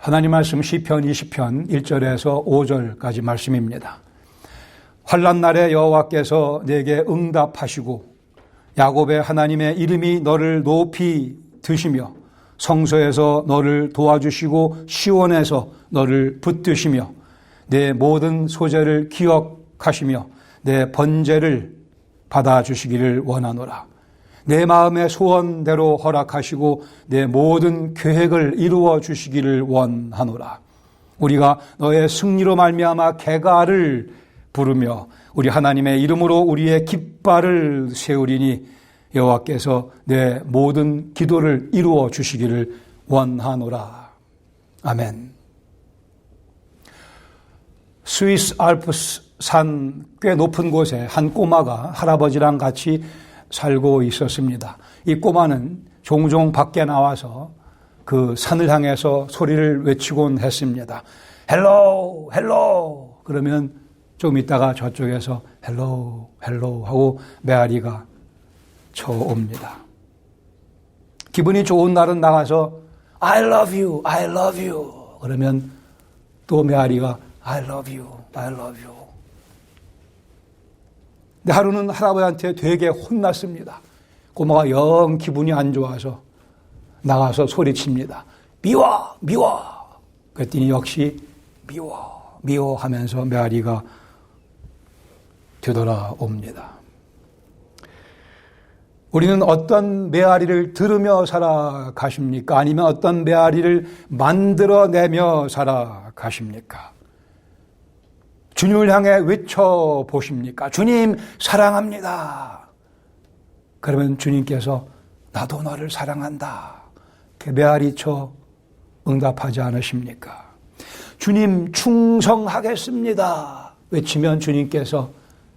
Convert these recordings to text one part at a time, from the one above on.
하나님 말씀 시편 20편 1절에서 5절까지 말씀입니다. 환난 날에 여호와께서 내게 응답하시고 야곱의 하나님의 이름이 너를 높이 드시며 성소에서 너를 도와주시고 시온에서 너를 붙드시며 내 모든 소재를 기억하시며 내 번제를 받아주시기를 원하노라. 내 마음의 소원대로 허락하시고 내 모든 계획을 이루어 주시기를 원하노라. 우리가 너의 승리로 말미암아 개가를 부르며 우리 하나님의 이름으로 우리의 깃발을 세우리니 여호와께서 내 모든 기도를 이루어 주시기를 원하노라. 아멘. 스위스 알프스 산 꽤 높은 곳에 한 꼬마가 할아버지랑 같이 살고 있었습니다. 이 꼬마는 종종 밖에 나와서 그 산을 향해서 소리를 외치곤 했습니다. 헬로 헬로 그러면 좀 있다가 저쪽에서 헬로 헬로 하고 메아리가 쳐옵니다. 기분이 좋은 날은 나가서 I love you, I love you 그러면 또 메아리가 I love you, I love you. 근데 하루는 할아버지한테 되게 혼났습니다. 꼬마가 영 기분이 안 좋아서 나가서 소리칩니다. 미워, 미워. 그랬더니 역시 미워, 미워 하면서 메아리가 되돌아옵니다. 우리는 어떤 메아리를 들으며 살아가십니까? 아니면 어떤 메아리를 만들어내며 살아가십니까? 주님을 향해 외쳐보십니까? 주님 사랑합니다. 그러면 주님께서 나도 너를 사랑한다. 이렇게 메아리쳐 응답하지 않으십니까? 주님 충성하겠습니다. 외치면 주님께서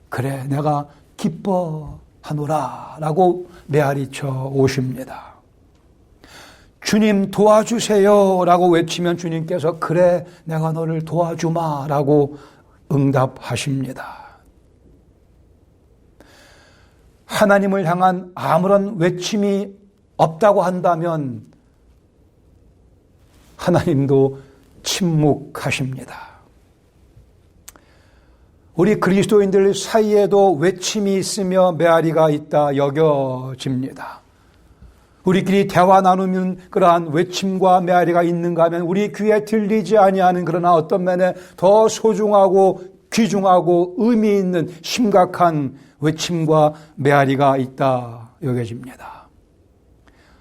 그래 내가 기뻐하노라 라고 메아리쳐 오십니다. 주님 도와주세요 라고 외치면 주님께서 그래 내가 너를 도와주마 라고 응답하십니다. 하나님을 향한 아무런 외침이 없다고 한다면 하나님도 침묵하십니다. 우리 그리스도인들 사이에도 외침이 있으며 메아리가 있다 여겨집니다. 우리끼리 대화 나누면 그러한 외침과 메아리가 있는가 하면 우리 귀에 들리지 아니하는 그러나 어떤 면에 더 소중하고 귀중하고 의미 있는 심각한 외침과 메아리가 있다 여겨집니다.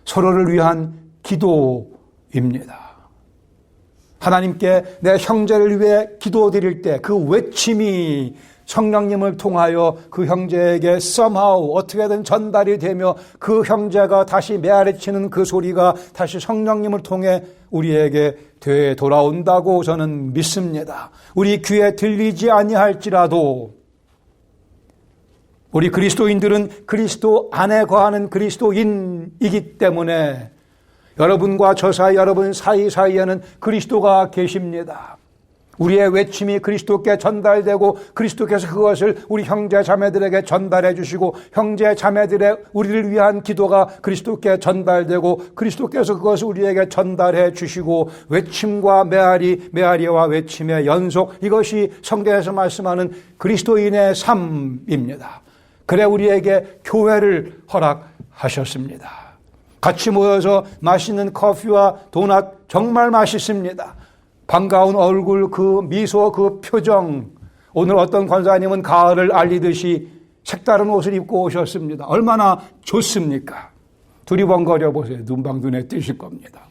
서로를 위한 기도입니다. 하나님께 내 형제를 위해 기도드릴 때 그 외침이 성령님을 통하여 그 형제에게 somehow 어떻게든 전달이 되며 그 형제가 다시 메아리치는 그 소리가 다시 성령님을 통해 우리에게 되돌아온다고 저는 믿습니다. 우리 귀에 들리지 아니할지라도 우리 그리스도인들은 그리스도 안에 거하는 그리스도인이기 때문에 여러분과 저 사이, 여러분 사이사이에는 그리스도가 계십니다. 우리의 외침이 그리스도께 전달되고 그리스도께서 그것을 우리 형제 자매들에게 전달해 주시고 형제 자매들의 우리를 위한 기도가 그리스도께 전달되고 그리스도께서 그것을 우리에게 전달해 주시고 외침과 메아리와 외침의 연속 이것이 성경에서 말씀하는 그리스도인의 삶입니다. 그래 우리에게 교회를 허락하셨습니다. 같이 모여서 맛있는 커피와 도넛 정말 맛있습니다. 반가운 얼굴, 그 미소, 그 표정. 오늘 어떤 권사님은 가을을 알리듯이 색다른 옷을 입고 오셨습니다. 얼마나 좋습니까? 두리번거려 보세요. 눈방 눈에 띄실 겁니다.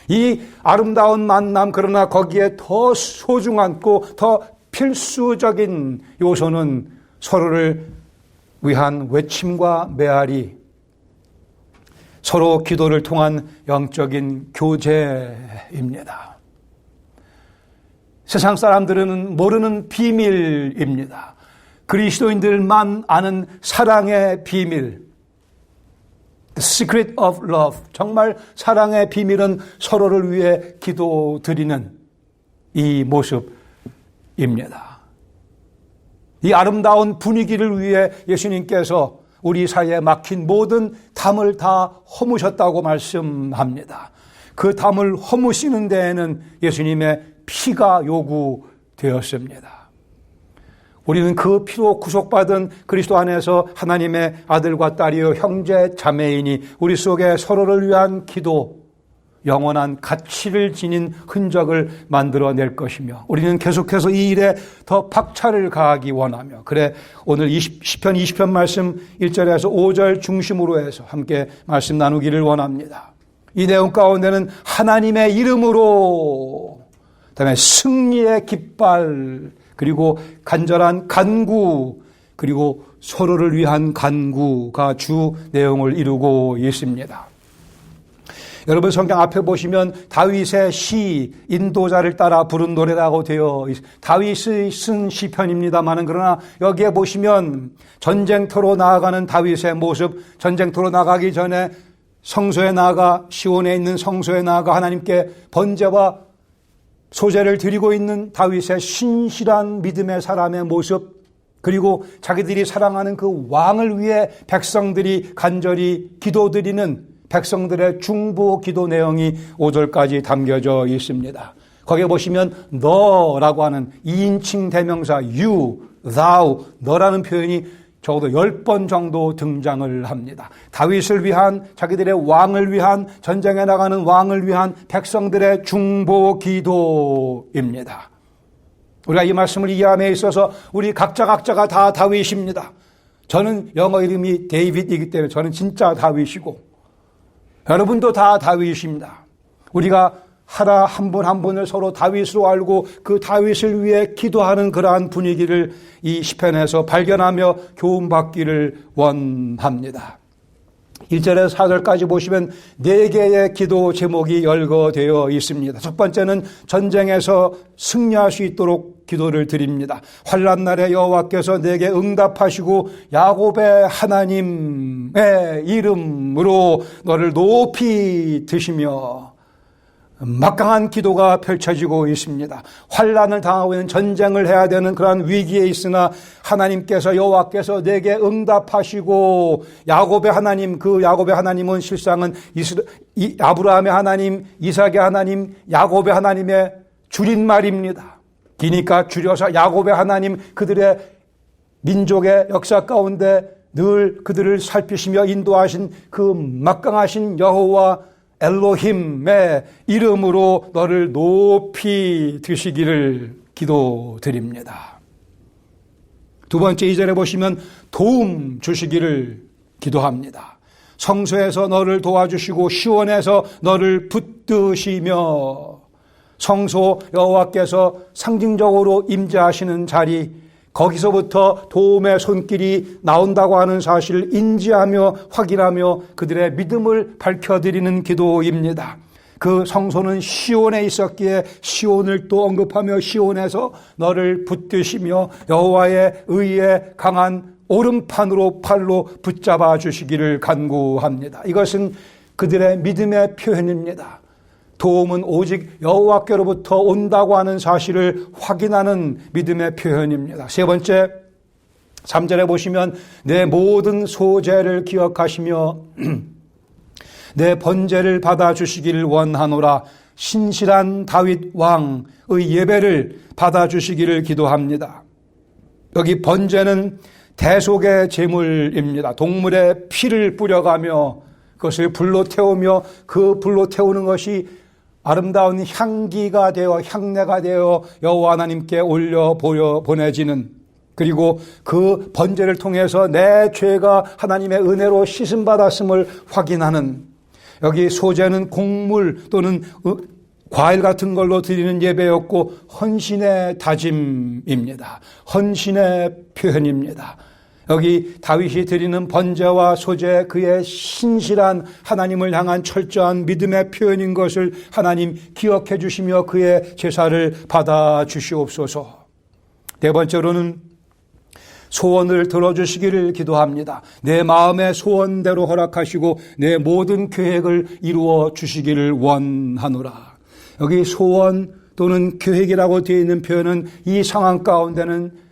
이 아름다운 만남, 그러나 거기에 더 소중하고 더 필수적인 요소는 서로를 위한 외침과 메아리, 서로 기도를 통한 영적인 교제입니다. 세상 사람들은 모르는 비밀입니다. 그리스도인들만 아는 사랑의 비밀. The secret of love. 정말 사랑의 비밀은 서로를 위해 기도드리는 이 모습입니다. 이 아름다운 분위기를 위해 예수님께서 우리 사이에 막힌 모든 담을 다 허무셨다고 말씀합니다. 그 담을 허무시는 데에는 예수님의 피가 요구되었습니다. 우리는 그 피로 구속받은 그리스도 안에서 하나님의 아들과 딸이요 형제 자매이니 우리 속에 서로를 위한 기도, 영원한 가치를 지닌 흔적을 만들어낼 것이며 우리는 계속해서 이 일에 더 박차를 가하기 원하며 그래 오늘 시편 20편 말씀 1절에서 5절 중심으로 해서 함께 말씀 나누기를 원합니다. 이 내용 가운데는 하나님의 이름으로 그다음에 승리의 깃발 그리고 간절한 간구 그리고 서로를 위한 간구가 주 내용을 이루고 있습니다. 여러분 성경 앞에 보시면 다윗의 시 인도자를 따라 부른 노래라고 되어 있습니다. 다윗이 쓴 시편입니다만 그러나 여기에 보시면 전쟁터로 나아가는 다윗의 모습, 전쟁터로 나가기 전에 성소에 나아가 시온에 있는 성소에 나아가 하나님께 번제와 소제를 드리고 있는 다윗의 신실한 믿음의 사람의 모습 그리고 자기들이 사랑하는 그 왕을 위해 백성들이 간절히 기도드리는 백성들의 중보 기도 내용이 5절까지 담겨져 있습니다. 거기에 보시면 너라고 하는 2인칭 대명사 you, thou, 너라는 표현이 적어도 10번 정도 등장을 합니다. 다윗을 위한 자기들의 왕을 위한 전쟁에 나가는 왕을 위한 백성들의 중보 기도입니다. 우리가 이 말씀을 이해함에 있어서 우리 각자가 다 다윗입니다. 저는 영어 이름이 데이빗이기 때문에 저는 진짜 다윗이고 여러분도 다 다윗입니다. 우리가 하나 한 분 한 분을 서로 다윗으로 알고 그 다윗을 위해 기도하는 그러한 분위기를 이 시편에서 발견하며 교훈받기를 원합니다. 1절에서 4절까지 보시면 4개의 기도 제목이 열거되어 있습니다. 첫 번째는 전쟁에서 승리할 수 있도록 기도를 드립니다. 환난 날에 여호와께서 내게 응답하시고 야곱의 하나님의 이름으로 너를 높이 드시며 막강한 기도가 펼쳐지고 있습니다. 환난을 당하고 있는 전쟁을 해야 되는 그러한 위기에 있으나 하나님께서 여호와께서 내게 응답하시고 야곱의 하나님, 그 야곱의 하나님은 실상은 아브라함의 하나님, 이삭의 하나님, 야곱의 하나님의 줄임말입니다. 기니까 줄여서 야곱의 하나님, 그들의 민족의 역사 가운데 늘 그들을 살피시며 인도하신 그 막강하신 여호와 엘로힘의 이름으로 너를 높이 드시기를 기도드립니다. 두 번째 2절에 보시면 도움 주시기를 기도합니다. 성소에서 너를 도와주시고 시온에서 너를 붙드시며 성소 여호와께서 상징적으로 임재하시는 자리 거기서부터 도움의 손길이 나온다고 하는 사실을 인지하며 확인하며 그들의 믿음을 밝혀드리는 기도입니다. 그 성소는 시온에 있었기에 시온을 또 언급하며 시온에서 너를 붙드시며 여호와의 의의 강한 오른판으로 팔로 붙잡아 주시기를 간구합니다. 이것은 그들의 믿음의 표현입니다. 도움은 오직 여호와께로부터 온다고 하는 사실을 확인하는 믿음의 표현입니다. 세 번째 3절에 보시면 내 모든 소재를 기억하시며 내 번제를 받아주시기를 원하노라. 신실한 다윗 왕의 예배를 받아주시기를 기도합니다. 여기 번제는 대속의 제물입니다. 동물의 피를 뿌려가며 그것을 불로 태우며 그 불로 태우는 것이 아름다운 향기가 되어 향내가 되어 여호와 하나님께 올려 보내지는 그리고 그 번제를 통해서 내 죄가 하나님의 은혜로 씻음받았음을 확인하는 여기 소제는 곡물 또는 과일 같은 걸로 드리는 예배였고 헌신의 다짐입니다. 헌신의 표현입니다. 여기 다윗이 드리는 번제와 소제 그의 신실한 하나님을 향한 철저한 믿음의 표현인 것을 하나님 기억해 주시며 그의 제사를 받아 주시옵소서. 네 번째로는 소원을 들어주시기를 기도합니다. 내 마음의 소원대로 허락하시고 내 모든 계획을 이루어 주시기를 원하노라. 여기 소원 또는 계획이라고 되어 있는 표현은 이 상황 가운데는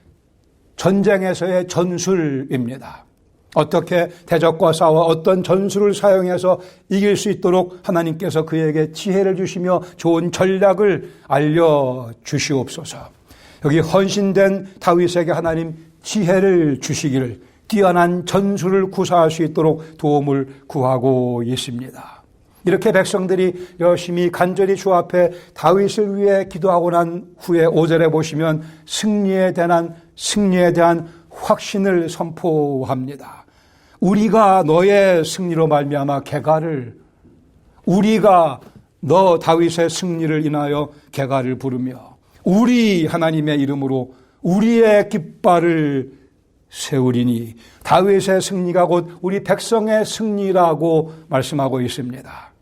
전쟁에서의 전술입니다. 어떻게 대적과 싸워 어떤 전술을 사용해서 이길 수 있도록 하나님께서 그에게 지혜를 주시며 좋은 전략을 알려주시옵소서. 여기 헌신된 다윗에게 하나님 지혜를 주시기를, 뛰어난 전술을 구사할 수 있도록 도움을 구하고 있습니다. 이렇게 백성들이 열심히 간절히 주 앞에 다윗을 위해 기도하고 난 후에 5절에 보시면 승리에 대한 확신을 선포합니다. 우리가 너의 승리로 말미암아 개가를, 우리가 너 다윗의 승리를 인하여 개가를 부르며 우리 하나님의 이름으로 우리의 깃발을 세우리니, 다윗의 승리가 곧 우리 백성의 승리라고 말씀하고 있습니다.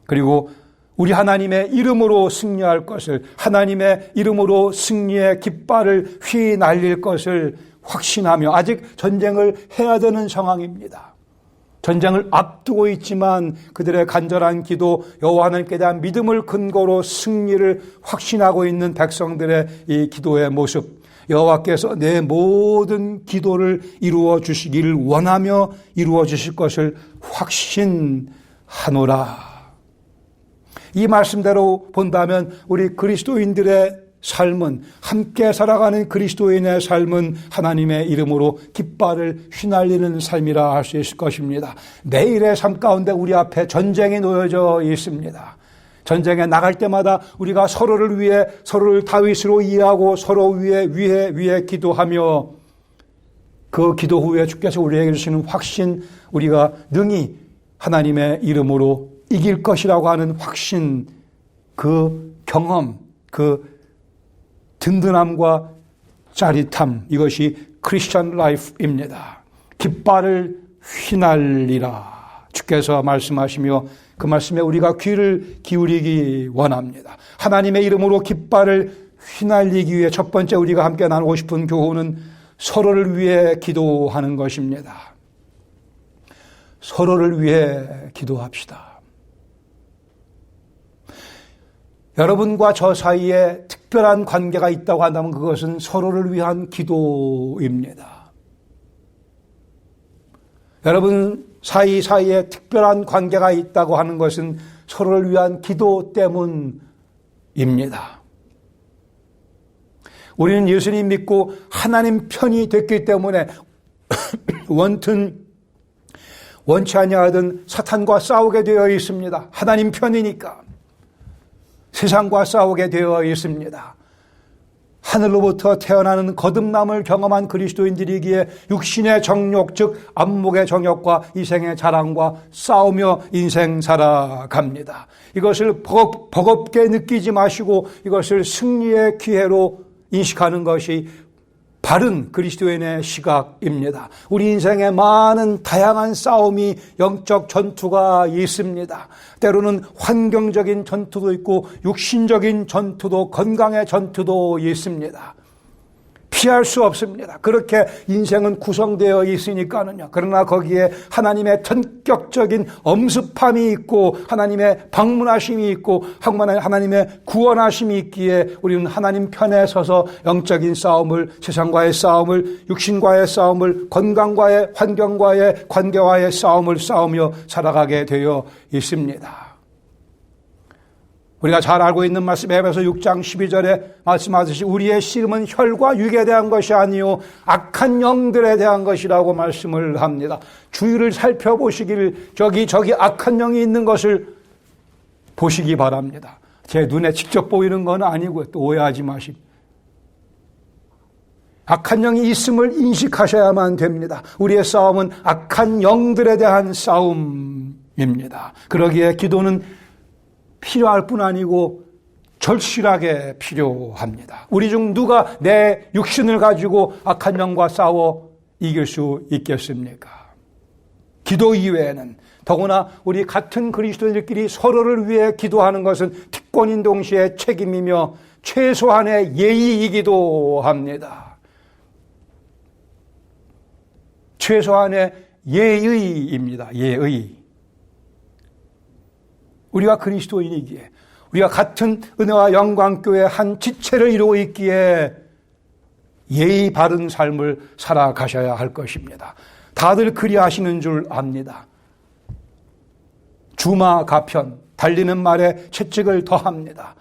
그리고 우리 하나님의 이름으로 승리할 것을, 하나님의 이름으로 승리의 깃발을 휘날릴 것을 확신하며, 아직 전쟁을 해야 되는 상황입니다. 전쟁을 앞두고 있지만 그들의 간절한 기도, 여호와 하나님께 대한 믿음을 근거로 승리를 확신하고 있는 백성들의 이 기도의 모습, 여호와께서 내 모든 기도를 이루어 주시기를 원하며 이루어 주실 것을 확신하노라. 이 말씀대로 본다면 우리 그리스도인들의 삶은, 함께 살아가는 그리스도인의 삶은 하나님의 이름으로 깃발을 휘날리는 삶이라 할 수 있을 것입니다. 매일의 삶 가운데 우리 앞에 전쟁이 놓여져 있습니다. 전쟁에 나갈 때마다 우리가 서로를 위해, 서로를 다윗으로 이해하고 서로 위해 기도하며, 그 기도 후에 주께서 우리에게 주시는 확신, 우리가 능히 하나님의 이름으로 이길 것이라고 하는 확신, 그 경험, 그 든든함과 짜릿함, 이것이 크리스천 라이프입니다. 깃발을 휘날리라 주께서 말씀하시며 그 말씀에 우리가 귀를 기울이기 원합니다. 하나님의 이름으로 깃발을 휘날리기 위해 첫 번째 우리가 함께 나누고 싶은 교훈은 서로를 위해 기도하는 것입니다. 서로를 위해 기도합시다. 여러분과 저 사이에 특별한 관계가 있다고 한다면 그것은 서로를 위한 기도입니다. 여러분 사이에 특별한 관계가 있다고 하는 것은 서로를 위한 기도 때문입니다. 우리는 예수님 믿고 하나님 편이 됐기 때문에 원치 아니하던 사탄과 싸우게 되어 있습니다. 하나님 편이니까. 세상과 싸우게 되어 있습니다. 하늘로부터 태어나는 거듭남을 경험한 그리스도인들이기에 육신의 정욕, 즉 안목의 정욕과 이생의 자랑과 싸우며 인생 살아갑니다. 이것을 버겁게 느끼지 마시고 이것을 승리의 기회로 인식하는 것이 바른 그리스도인의 시각입니다. 우리 인생에 많은 다양한 싸움이, 영적 전투가 있습니다. 때로는 환경적인 전투도 있고 육신적인 전투도, 건강의 전투도 있습니다. 피할 수 없습니다. 그렇게 인생은 구성되어 있으니까는요. 그러나 거기에 하나님의 전격적인 엄습함이 있고 하나님의 방문하심이 있고 하나님의 구원하심이 있기에 우리는 하나님 편에 서서 영적인 싸움을, 세상과의 싸움을, 육신과의 싸움을, 건강과의, 환경과의, 관계와의 싸움을 싸우며 살아가게 되어 있습니다. 우리가 잘 알고 있는 말씀, 에베소 6장 12절에 말씀하듯이 우리의 씨름은 혈과 육에 대한 것이 아니요 악한 영들에 대한 것이라고 말씀을 합니다. 주위를 살펴보시기를 저기 악한 영이 있는 것을 보시기 바랍니다. 제 눈에 직접 보이는 건 아니고요. 또 오해하지 마십시오. 악한 영이 있음을 인식하셔야만 됩니다. 우리의 싸움은 악한 영들에 대한 싸움입니다. 그러기에 기도는 필요할 뿐 아니고 절실하게 필요합니다. 우리 중 누가 내 육신을 가지고 악한 영과 싸워 이길 수 있겠습니까? 기도 이외에는, 더구나 우리 같은 그리스도인들끼리 서로를 위해 기도하는 것은 특권인 동시에 책임이며 최소한의 예의이기도 합니다. 최소한의 예의입니다. 예의. 우리가 그리스도인이기에, 우리가 같은 은혜와 영광교회 한 지체를 이루고 있기에 예의 바른 삶을 살아가셔야 할 것입니다. 다들 그리하시는 줄 압니다. 주마가편, 달리는 말에 채찍을 더합니다.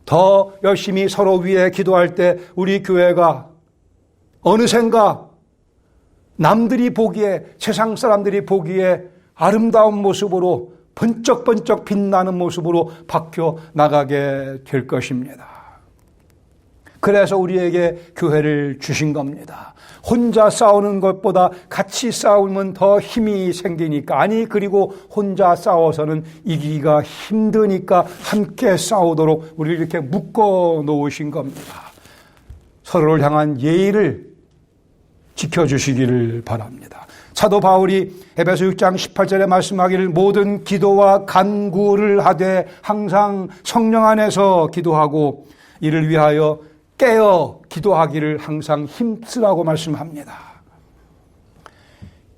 더 열심히 서로 위해 기도할 때 우리 교회가 어느샌가 남들이 보기에, 세상 사람들이 보기에 아름다운 모습으로 번쩍번쩍 빛나는 모습으로 바뀌어 나가게 될 것입니다. 그래서 우리에게 교회를 주신 겁니다. 혼자 싸우는 것보다 같이 싸우면 더 힘이 생기니까, 아니 그리고 혼자 싸워서는 이기기가 힘드니까 함께 싸우도록 우리를 이렇게 묶어 놓으신 겁니다. 서로를 향한 예의를 지켜주시기를 바랍니다. 사도 바울이 에베소 6장 18절에 말씀하기를 모든 기도와 간구를 하되 항상 성령 안에서 기도하고 이를 위하여 깨어 기도하기를 항상 힘쓰라고 말씀합니다.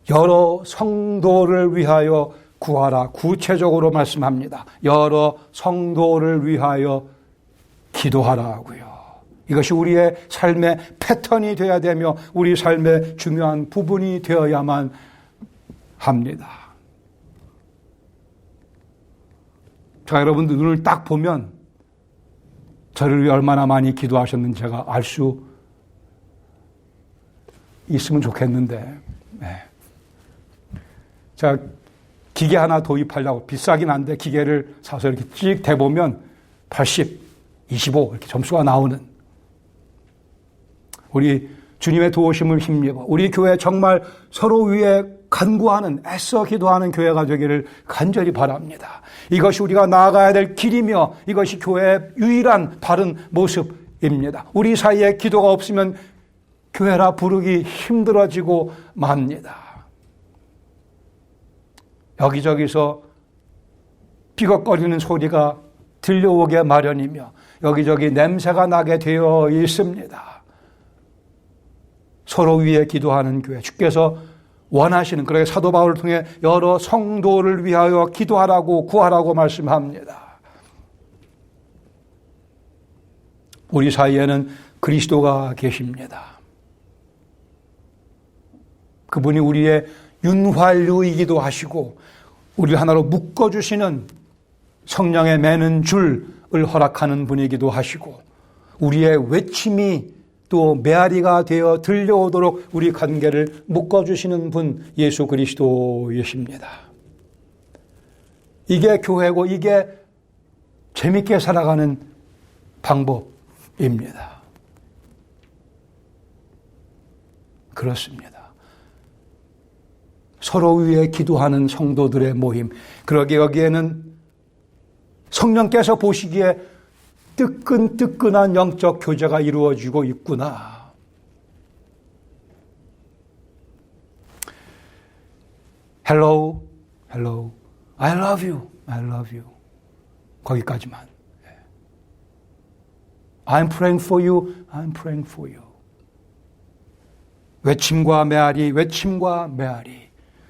여러 성도를 위하여 구하라, 구체적으로 말씀합니다. 여러 성도를 위하여 기도하라고요. 이것이 우리의 삶의 패턴이 되어야 되며 우리 삶의 중요한 부분이 되어야만 합니다. 자, 여러분들 눈을 딱 보면 저를 위해 얼마나 많이 기도하셨는지 제가 알 수 있으면 좋겠는데, 네. 자, 기계 하나 도입하려고 비싸긴 한데 기계를 사서 이렇게 찍 대보면 80, 25 이렇게 점수가 나오는 우리 주님의 도우심을 힘입어 우리 교회 정말 서로 위해 간구하는, 애써 기도하는 교회가 되기를 간절히 바랍니다. 이것이 우리가 나아가야 될 길이며 이것이 교회의 유일한 바른 모습입니다. 우리 사이에 기도가 없으면 교회라 부르기 힘들어지고 맙니다. 여기저기서 삐걱거리는 소리가 들려오게 마련이며 여기저기 냄새가 나게 되어 있습니다. 서로 위해 기도하는 교회, 주께서 원하시는, 그러게 사도 바울을 통해 여러 성도를 위하여 기도하라고 구하라고 말씀합니다. 우리 사이에는 그리스도가 계십니다. 그분이 우리의 윤활유이기도 하시고 우리를 하나로 묶어주시는 성령의 매는 줄을 허락하는 분이기도 하시고 우리의 외침이 또 메아리가 되어 들려오도록 우리 관계를 묶어주시는 분 예수 그리스도이십니다. 이게 교회고 이게 재밌게 살아가는 방법입니다. 그렇습니다. 서로 위해 기도하는 성도들의 모임. 그러기에 여기에는 성령께서 보시기에 뜨끈뜨끈한 영적 교제가 이루어지고 있구나. Hello, hello, I love you, I love you. 거기까지만. I'm praying for you, I'm praying for you. 외침과 메아리, 외침과 메아리.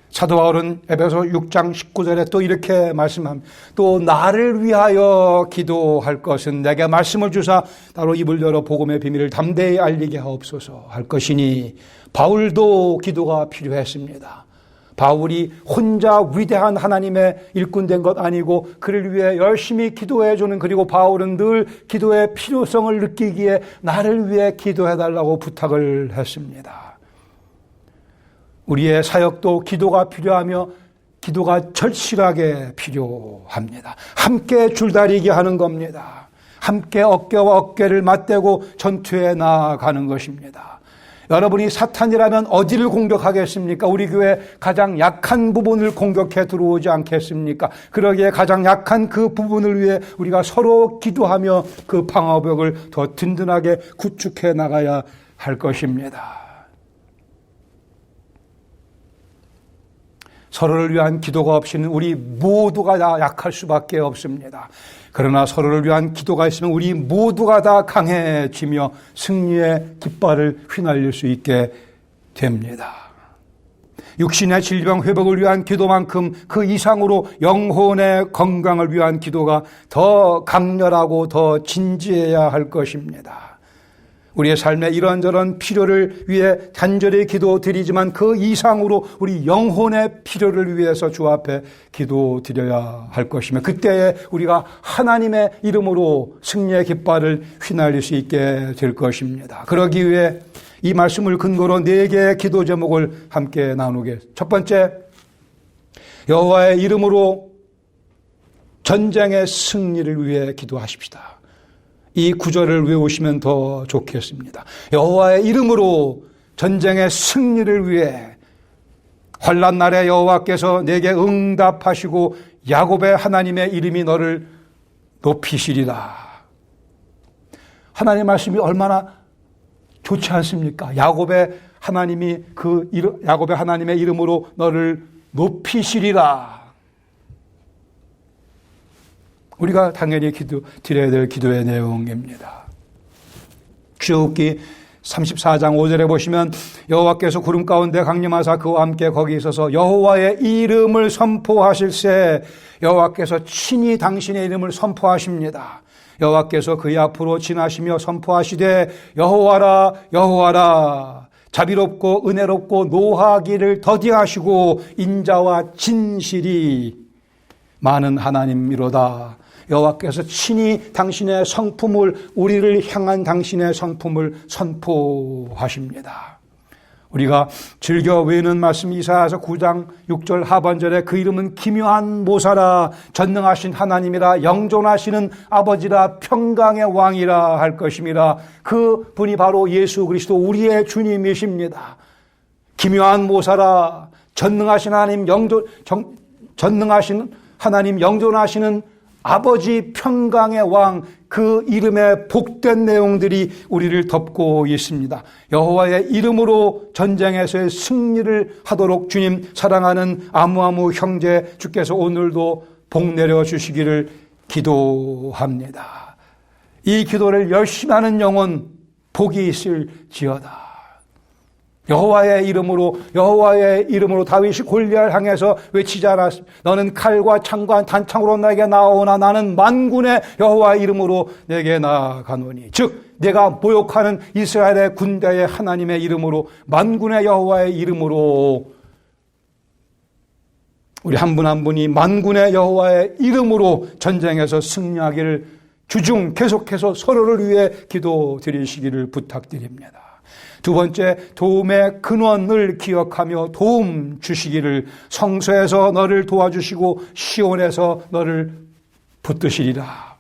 사도 바울은 에베소 6장 19절에 또 이렇게 말씀합니다. 또 나를 위하여 기도할 것은 내게 말씀을 주사 따로 입을 열어 복음의 비밀을 담대히 알리게 하옵소서 할 것이니 바울도 기도가 필요했습니다. 바울이 혼자 위대한 하나님의 일꾼 된 것 아니고 그를 위해 열심히 기도해 주는, 그리고 바울은 늘 기도의 필요성을 느끼기에 나를 위해 기도해 달라고 부탁을 했습니다. 우리의 사역도 기도가 필요하며 기도가 절실하게 필요합니다. 함께 줄다리기 하는 겁니다. 함께 어깨와 어깨를 맞대고 전투에 나아가는 것입니다. 여러분이 사탄이라면 어디를 공격하겠습니까? 우리 교회 가장 약한 부분을 공격해 들어오지 않겠습니까? 그러기에 가장 약한 그 부분을 위해 우리가 서로 기도하며 그 방어벽을 더 든든하게 구축해 나가야 할 것입니다. 서로를 위한 기도가 없이는 우리 모두가 다 약할 수밖에 없습니다. 그러나 서로를 위한 기도가 있으면 우리 모두가 다 강해지며 승리의 깃발을 휘날릴 수 있게 됩니다. 육신의 질병 회복을 위한 기도만큼 그 이상으로 영혼의 건강을 위한 기도가 더 강렬하고 더 진지해야 할 것입니다. 우리의 삶의 이런저런 필요를 위해 간절히 기도드리지만 그 이상으로 우리 영혼의 필요를 위해서 주 앞에 기도드려야 할 것이며, 그때에 우리가 하나님의 이름으로 승리의 깃발을 휘날릴 수 있게 될 것입니다. 그러기 위해 이 말씀을 근거로 4개의 기도 제목을 함께 나누겠습니다. 첫 번째, 여호와의 이름으로 전쟁의 승리를 위해 기도하십시다. 이 구절을 외우시면 더 좋겠습니다. 여호와의 이름으로 전쟁의 승리를 위해, 환난 날에 여호와께서 내게 응답하시고 야곱의 하나님의 이름이 너를 높이시리라. 하나님의 말씀이 얼마나 좋지 않습니까? 야곱의 하나님의 이름으로 너를 높이시리라. 우리가 당연히 드려야 될 기도의 내용입니다. 출애굽기 34장 5절에 보시면 여호와께서 구름 가운데 강림하사 그와 함께 거기 있어서 여호와의 이름을 선포하실새 여호와께서 친히 당신의 이름을 선포하십니다. 여호와께서 그의 앞으로 지나시며 선포하시되 여호와라 여호와라 자비롭고 은혜롭고 노하기를 더디하시고 인자와 진실이 많은 하나님이로다. 여호와께서 친히 당신의 성품을, 우리를 향한 당신의 성품을 선포하십니다. 우리가 즐겨 외우는 말씀 이사야서 9장 6절 하반절에 그 이름은 기묘한 모사라, 전능하신 하나님이라, 영존하시는 아버지라, 평강의 왕이라 할 것임이라. 그 분이 바로 예수 그리스도 우리의 주님이십니다. 기묘한 모사라, 전능하신 하나님, 전능하신 하나님, 영존하시는 아버지, 평강의 왕, 그 이름의 복된 내용들이 우리를 덮고 있습니다. 여호와의 이름으로 전쟁에서의 승리를 하도록 주님 사랑하는 아무아무 형제 주께서 오늘도 복 내려 주시기를 기도합니다. 이 기도를 열심히 하는 영혼 복이 있을지어다. 여호와의 이름으로 다윗이 골리앗을 향해서 외치지 않았습니다. 너는 칼과 창과 단창으로 나에게 나오나 나는 만군의 여호와의 이름으로 내게 나아가노니. 즉 내가 모욕하는 이스라엘의 군대의 하나님의 이름으로, 만군의 여호와의 이름으로, 우리 한 분 한 분이 만군의 여호와의 이름으로 전쟁에서 승리하기를 주중 계속해서 서로를 위해 기도드리시기를 부탁드립니다. 두 번째, 도움의 근원을 기억하며 도움 주시기를, 성소에서 너를 도와주시고 시온에서 너를 붙드시리라.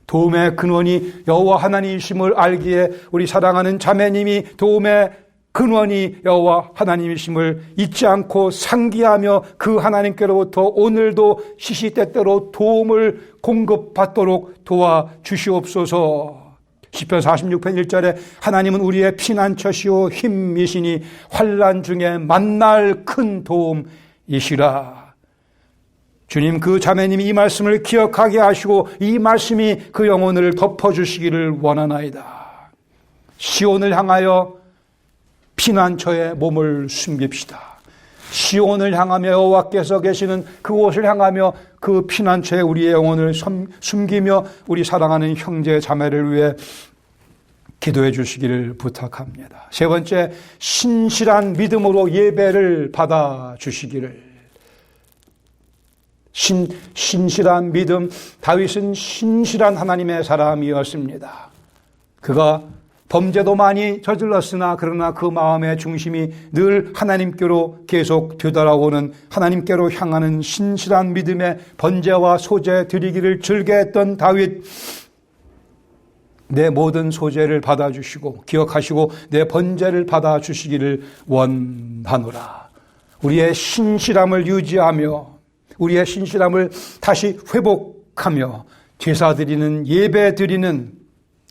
도움의 근원이 여호와 하나님이심을 알기에 우리 사랑하는 자매님이 도움의 근원이 여호와 하나님이심을 잊지 않고 상기하며 그 하나님께로부터 오늘도 시시때때로 도움을 공급받도록 도와주시옵소서. 시편 46편 1절에 하나님은 우리의 피난처시오 힘이시니 환난 중에 만날 큰 도움이시라. 주님, 그 자매님이 이 말씀을 기억하게 하시고 이 말씀이 그 영혼을 덮어주시기를 원하나이다. 시온을 향하여 피난처에 몸을 숨깁시다. 시온을 향하며 여호와께서 계시는 그곳을 향하며 그 피난처에 우리의 영혼을 숨기며 우리 사랑하는 형제 자매를 위해 기도해 주시기를 부탁합니다. 세 번째, 신실한 믿음으로 예배를 받아 주시기를. 신실한 믿음. 다윗은 신실한 하나님의 사람이었습니다. 그가 범죄도 많이 저질렀으나 그러나 그 마음의 중심이 늘 하나님께로 계속 되돌아오는, 하나님께로 향하는 신실한 믿음의 번제와 소제 드리기를 즐겨했던 다윗. 내 모든 소제를 받아주시고 기억하시고 내 번제를 받아주시기를 원하노라. 우리의 신실함을 유지하며 우리의 신실함을 다시 회복하며 제사 드리는, 예배 드리는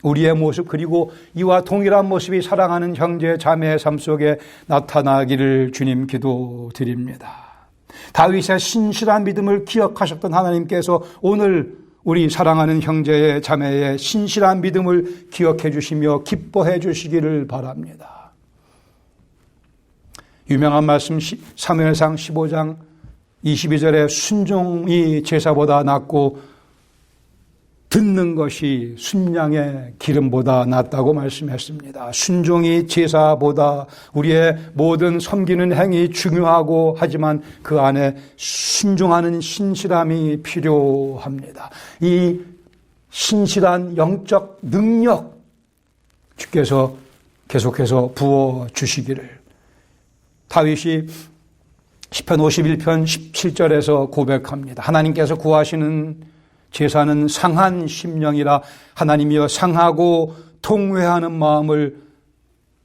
우리의 모습, 그리고 이와 동일한 모습이 사랑하는 형제 자매의 삶 속에 나타나기를 주님 기도드립니다. 다윗의 신실한 믿음을 기억하셨던 하나님께서 오늘 우리 사랑하는 형제의 자매의 신실한 믿음을 기억해 주시며 기뻐해 주시기를 바랍니다. 유명한 말씀 사무엘상 15장 22절에 순종이 제사보다 낫고 듣는 것이 순양의 기름보다 낫다고 말씀했습니다. 순종이 제사보다 우리의 모든 섬기는 행위 중요하고 하지만 그 안에 순종하는 신실함이 필요합니다. 이 신실한 영적 능력 주께서 계속해서 부어주시기를. 다윗이 시편 51편 17절에서 고백합니다. 하나님께서 구하시는 제사는 상한 심령이라 하나님이여 상하고 통회하는 마음을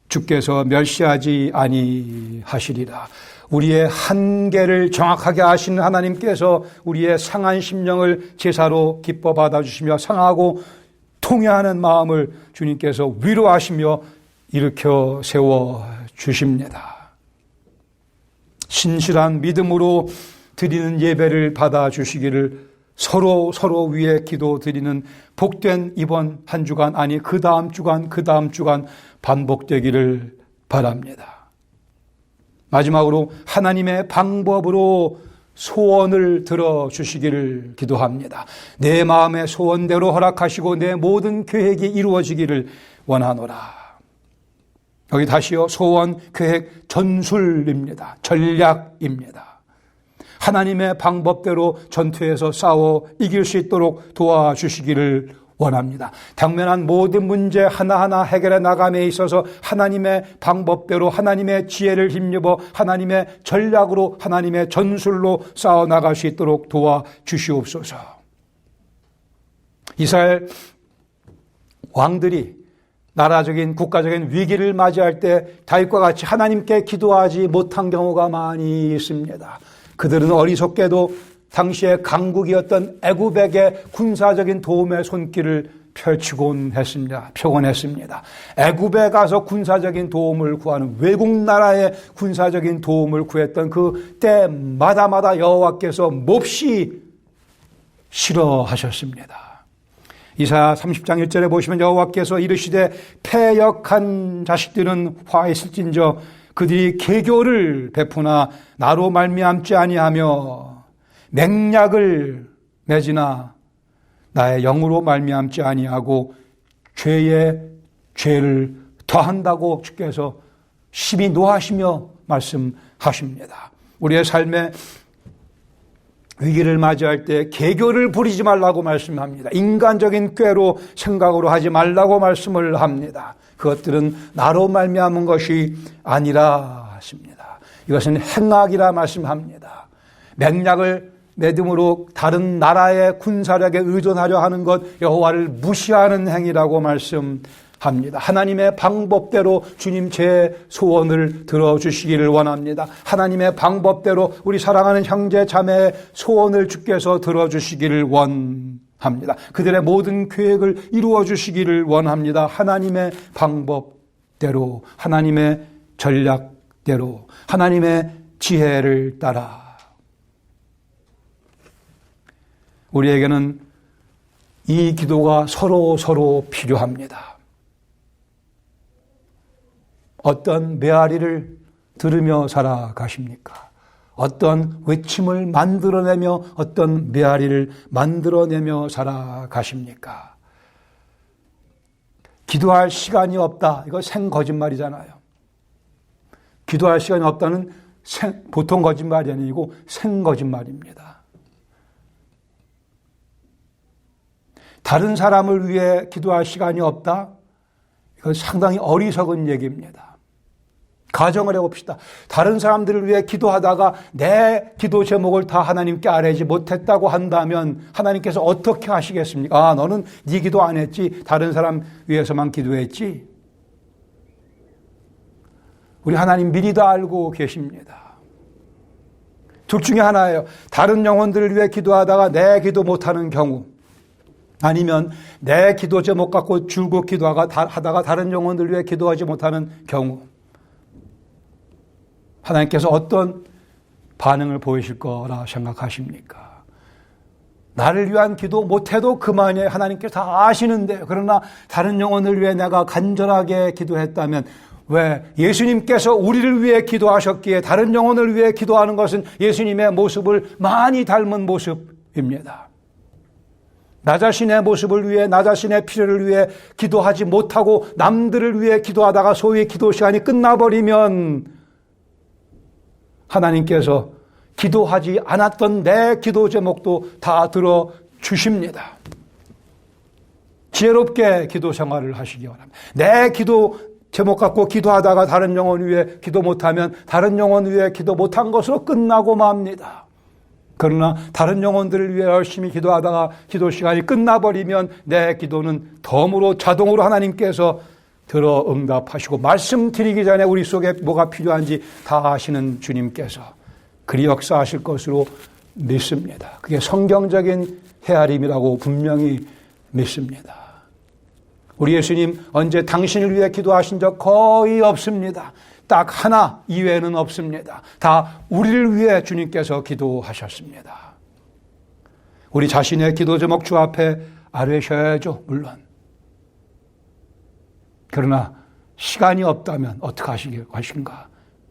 주께서 멸시하지 아니하시리라. 우리의 한계를 정확하게 아시는 하나님께서 우리의 상한 심령을 제사로 기뻐 받아주시며 상하고 통회하는 마음을 주님께서 위로하시며 일으켜 세워주십니다. 신실한 믿음으로 드리는 예배를 받아주시기를 서로 위해 기도 드리는 복된 이번 한 주간, 아니 그 다음 주간 반복되기를 바랍니다. 마지막으로 하나님의 방법으로 소원을 들어주시기를 기도합니다. 내 마음의 소원대로 허락하시고 내 모든 계획이 이루어지기를 원하노라. 여기 다시요, 소원, 계획, 전술입니다. 전략입니다. 하나님의 방법대로 전투에서 싸워 이길 수 있도록 도와주시기를 원합니다. 당면한 모든 문제 하나하나 해결해 나감에 있어서 하나님의 방법대로 하나님의 지혜를 힘입어 하나님의 전략으로 하나님의 전술로 싸워 나갈 수 있도록 도와주시옵소서. 이스라엘 왕들이 나라적인 국가적인 위기를 맞이할 때 다윗과 같이 하나님께 기도하지 못한 경우가 많이 있습니다. 그들은 어리석게도 당시에 강국이었던 애굽에게 군사적인 도움의 손길을 펼치곤 했습니다. 표곤했습니다. 애굽에 가서 군사적인 도움을 구하는, 외국 나라의 군사적인 도움을 구했던 그 때마다 여호와께서 몹시 싫어하셨습니다. 이사야 30장 1절에 보시면 여호와께서 이르시되 패역한 자식들은 화 있을진저 그들이 계교를 베푸나 나로 말미암지 아니하며 맹약을 맺으나 나의 영으로 말미암지 아니하고 죄에 죄를 더한다고 주께서 심히 노하시며 말씀하십니다. 우리의 삶에 위기를 맞이할 때 계교를 부리지 말라고 말씀합니다. 인간적인 꾀로 생각으로 하지 말라고 말씀을 합니다. 그것들은 나로 말미암은 것이 아니라 하십니다. 이것은 행악이라 말씀합니다. 맹약을 내듬으로 다른 나라의 군사력에 의존하려 하는 것, 여호와를 무시하는 행위라고 말씀합니다. 하나님의 방법대로 주님 제 소원을 들어주시기를 원합니다. 하나님의 방법대로 우리 사랑하는 형제 자매의 소원을 주께서 들어주시기를 원합니다. 그들의 모든 계획을 이루어 주시기를 원합니다. 하나님의 방법대로, 하나님의 전략대로, 하나님의 지혜를 따라. 우리에게는 이 기도가 서로 필요합니다. 어떤 메아리를 들으며 살아가십니까? 어떤 외침을 만들어내며 어떤 메아리를 만들어내며 살아가십니까? 기도할 시간이 없다. 이거 생거짓말이잖아요. 기도할 시간이 없다는 보통 거짓말이 아니고 생거짓말입니다. 다른 사람을 위해 기도할 시간이 없다? 이건 상당히 어리석은 얘기입니다. 가정을 해봅시다. 다른 사람들을 위해 기도하다가 내 기도 제목을 다 하나님께 아뢰지 못했다고 한다면 하나님께서 어떻게 하시겠습니까? 아, 너는 네 기도 안 했지. 다른 사람 위해서만 기도했지. 우리 하나님 미리 다 알고 계십니다. 둘 중에 하나예요. 다른 영혼들을 위해 기도하다가 내 기도 못하는 경우, 아니면 내 기도 제목 갖고 줄곧 기도하다가 다른 영혼들을 위해 기도하지 못하는 경우, 하나님께서 어떤 반응을 보이실 거라 생각하십니까? 나를 위한 기도 못해도 그만이에요. 하나님께서 다 아시는데, 그러나 다른 영혼을 위해 내가 간절하게 기도했다면, 왜 예수님께서 우리를 위해 기도하셨기에 다른 영혼을 위해 기도하는 것은 예수님의 모습을 많이 닮은 모습입니다. 나 자신의 모습을 위해, 나 자신의 필요를 위해 기도하지 못하고 남들을 위해 기도하다가 소위 기도 시간이 끝나버리면 하나님께서 기도하지 않았던 내 기도 제목도 다 들어주십니다. 지혜롭게 기도 생활을 하시기 바랍니다. 내 기도 제목 갖고 기도하다가 다른 영혼 위해 기도 못하면 다른 영혼 위해 기도 못한 것으로 끝나고 맙니다. 그러나 다른 영혼들을 위해 열심히 기도하다가 기도 시간이 끝나버리면 내 기도는 덤으로 자동으로 하나님께서 들어 응답하시고 말씀드리기 전에 우리 속에 뭐가 필요한지 다 아시는 주님께서 그리 역사하실 것으로 믿습니다. 그게 성경적인 헤아림이라고 분명히 믿습니다. 우리 예수님 언제 당신을 위해 기도하신 적 거의 없습니다. 딱 하나 이외에는 없습니다. 다 우리를 위해 주님께서 기도하셨습니다. 우리 자신의 기도 제목 주 앞에 아뢰셔야죠, 물론. 그러나 시간이 없다면 어떻게 하신가?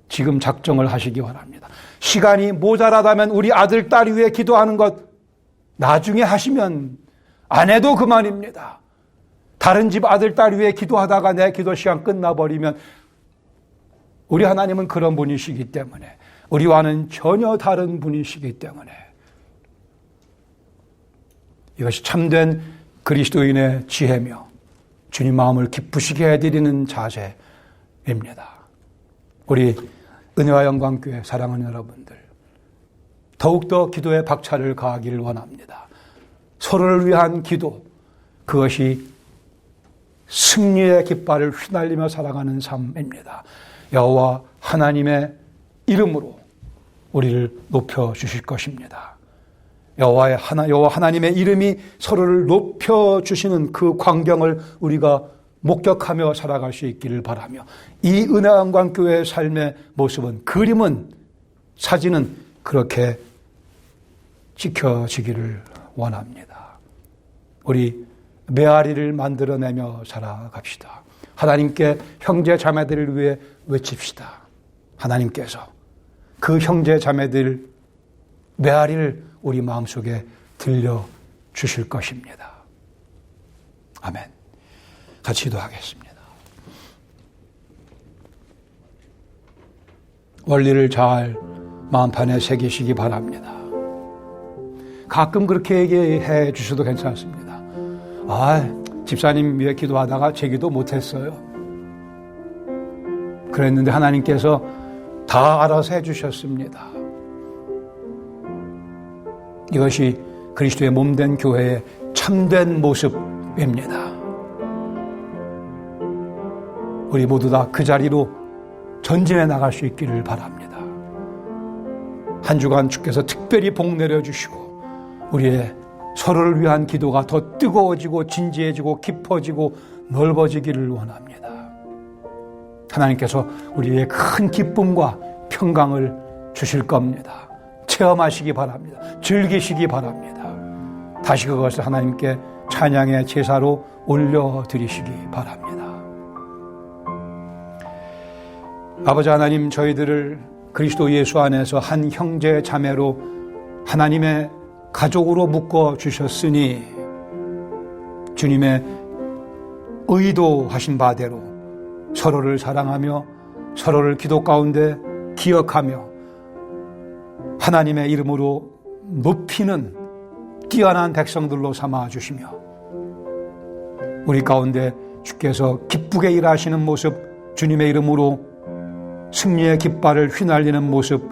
지금 작정을 하시기 바랍니다. 시간이 모자라다면 우리 아들, 딸 위해 기도하는 것 나중에 하시면 안 해도 그만입니다. 다른 집 아들, 딸 위해 기도하다가 내 기도 시간 끝나버리면 우리 하나님은 그런 분이시기 때문에 우리와는 전혀 다른 분이시기 때문에 이것이 참된 그리스도인의 지혜며 주님 마음을 기쁘시게 해드리는 자세입니다. 우리 은혜와 영광교회 사랑하는 여러분들, 더욱더 기도에 박차를 가하기를 원합니다. 서로를 위한 기도, 그것이 승리의 깃발을 휘날리며 살아가는 삶입니다. 여호와 하나님의 이름으로 우리를 높여주실 것입니다. 여호와 하나님의 이름이 서로를 높여주시는 그 광경을 우리가 목격하며 살아갈 수 있기를 바라며, 이 은혜와 영광교회의 삶의 모습은, 그림은, 사진은 그렇게 지켜지기를 원합니다. 우리 메아리를 만들어내며 살아갑시다. 하나님께 형제 자매들을 위해 외칩시다. 하나님께서 그 형제 자매들 메아리를 우리 마음속에 들려주실 것입니다. 아멘. 같이 기도하겠습니다. 원리를 잘 마음판에 새기시기 바랍니다. 가끔 그렇게 얘기해 주셔도 괜찮습니다. 집사님 위해 기도하다가 제 기도 못했어요. 그랬는데 하나님께서 다 알아서 해주셨습니다. 이것이 그리스도의 몸된 교회의 참된 모습입니다. 우리 모두 다 그 자리로 전진해 나갈 수 있기를 바랍니다. 한 주간 주께서 특별히 복 내려주시고 우리의 서로를 위한 기도가 더 뜨거워지고 진지해지고 깊어지고 넓어지기를 원합니다. 하나님께서 우리의 큰 기쁨과 평강을 주실 겁니다. 체험하시기 바랍니다. 즐기시기 바랍니다. 다시 그것을 하나님께 찬양의 제사로 올려드리시기 바랍니다. 아버지 하나님, 저희들을 그리스도 예수 안에서 한 형제 자매로 하나님의 가족으로 묶어주셨으니 주님의 의도하신 바대로 서로를 사랑하며 서로를 기도 가운데 기억하며 하나님의 이름으로 높이는 뛰어난 백성들로 삼아주시며 우리 가운데 주께서 기쁘게 일하시는 모습, 주님의 이름으로 승리의 깃발을 휘날리는 모습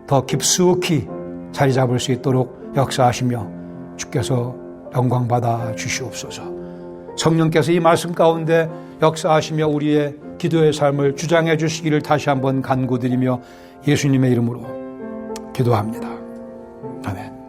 더 깊숙이 자리 잡을 수 있도록 역사하시며 주께서 영광받아 주시옵소서. 성령께서 이 말씀 가운데 역사하시며 우리의 기도의 삶을 주장해 주시기를 다시 한번 간구드리며 예수님의 이름으로 기도합니다. 아멘.